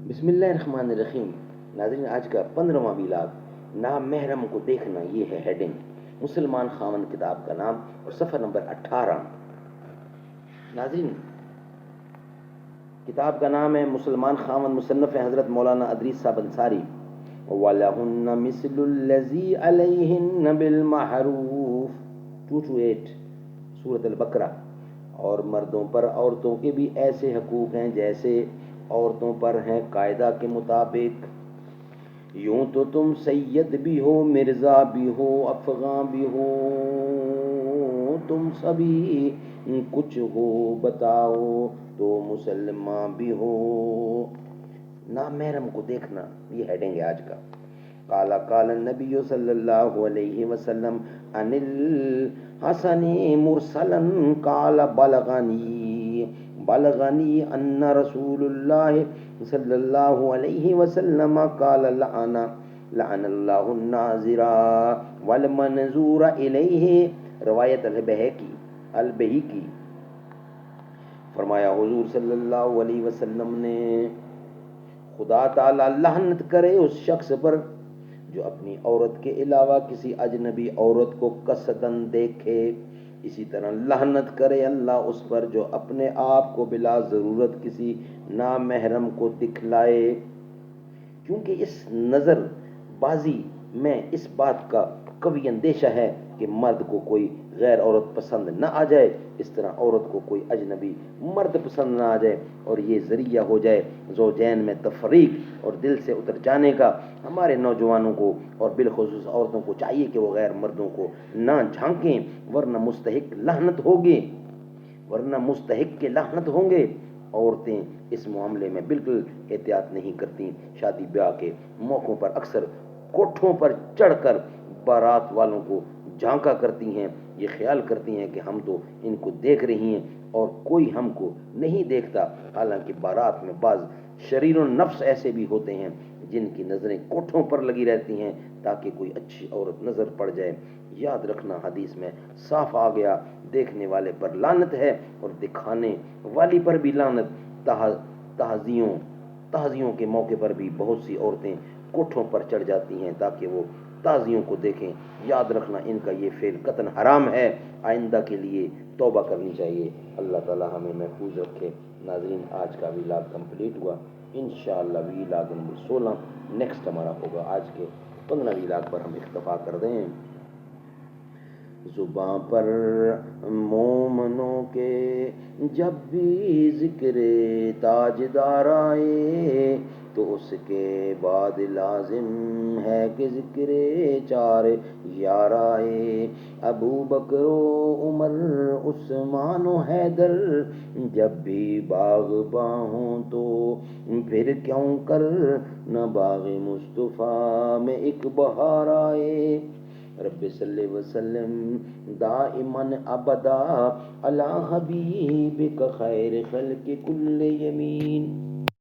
بسم اللہ الرحمن الرحیم. ناظرین، آج کا 15واں ویلاگ نامحرم کو دیکھنا، یہ ہے ہیڈنگ. مسلمان خاون کتاب کا نام اور صفحہ نمبر 18. ناظرین، کتاب کا نام ہے مسلمان خاون، مصنف ہے حضرت مولانا ادریس صاحب انصاری. وَلَهُنَّ مِثْلُ الَّذِي عَلَيْهِنَّ بِالْمَعْرُوفِ 228 سورۃ البقرہ. اور مردوں پر عورتوں کے بھی ایسے حقوق ہیں جیسے عورتوں پر ہیں قاعدہ کے مطابق. یوں تو تم سید بھی ہو، مرزا بھی ہو، افغاں بھی ہو، تم سبھی کچھ ہو، بتاؤ تو مسلمان بھی ہو. نامحرم کو دیکھنا، یہ ہیڈنگ ہے آج کا. قال النبی صلی اللہ علیہ وسلم عن الحسن مرسلا قال بلغنی ان رسول اللہ صلی اللہ علیہ وسلم قال لعن اللہ الناظر والمنظور الیہ. روایت البہقی. فرمایا حضور صلی اللہ علیہ وسلم نے، خدا تعالی لعنت کرے اس شخص پر جو اپنی عورت کے علاوہ کسی اجنبی عورت کو قصدن دیکھے. اسی طرح لعنت کرے اللہ اس پر جو اپنے آپ کو بلا ضرورت کسی نامحرم کو دکھلائے. کیونکہ اس نظر بازی میں اس بات کا قوی اندیشہ ہے کہ مرد کو کوئی غیر عورت پسند نہ آ جائے، اس طرح عورت کو کوئی اجنبی مرد پسند نہ آ جائے، اور یہ ذریعہ ہو جائے زوجین میں تفریق اور دل سے اتر جانے کا. ہمارے نوجوانوں کو اور بالخصوص عورتوں کو چاہیے کہ وہ غیر مردوں کو نہ جھانکیں، ورنہ مستحق کے لعنت ہوں گے. عورتیں اس معاملے میں بالکل احتیاط نہیں کرتی. شادی بیاہ کے موقعوں پر اکثر کوٹھوں پر چڑھ کر بارات والوں کو جھانکا کرتی ہیں. یہ خیال کرتی ہیں کہ ہم تو ان کو دیکھ رہی ہیں اور کوئی ہم کو نہیں دیکھتا. حالانکہ بارات میں بعض شریر و نفس ایسے بھی ہوتے ہیں جن کی نظریں کوٹھوں پر لگی رہتی ہیں تاکہ کوئی اچھی عورت نظر پڑ جائے. یاد رکھنا، حدیث میں صاف آ گیا، دیکھنے والے پر لعنت ہے اور دکھانے والی پر بھی لعنت. تعزیوں کے موقع پر بھی بہت سی عورتیں کوٹھوں پر چڑھ جاتی ہیں تاکہ وہ تعزیوں کو دیکھیں. یاد رکھنا، ان کا یہ فعل قطعاً حرام ہے. آئندہ کے لیے توبہ کرنی چاہیے. اللہ تعالی ہمیں محفوظ رکھے. ناظرین، آج کا ویلاگ کمپلیٹ ہوا. انشاءاللہ ویلاگ نمبر 16 نیکسٹ ہمارا ہوگا. آج کے 15 ویلاگ پر ہم اکتفا کر دیں. زباں پر مومنوں کے جب بھی ذکر تاجدار آئے تو اس کے بعد لازم ہے کہ ذکر چار یار آئے. ابو بکر و عمر، عثمان و حیدر جب بھی باغباں ہوں تو پھر کیوں کر نہ باغ مصطفیٰ میں ایک بہار آئے. رب صلی وسلم دائماً ابدا علی حبیبک خیر خلق کل یمین.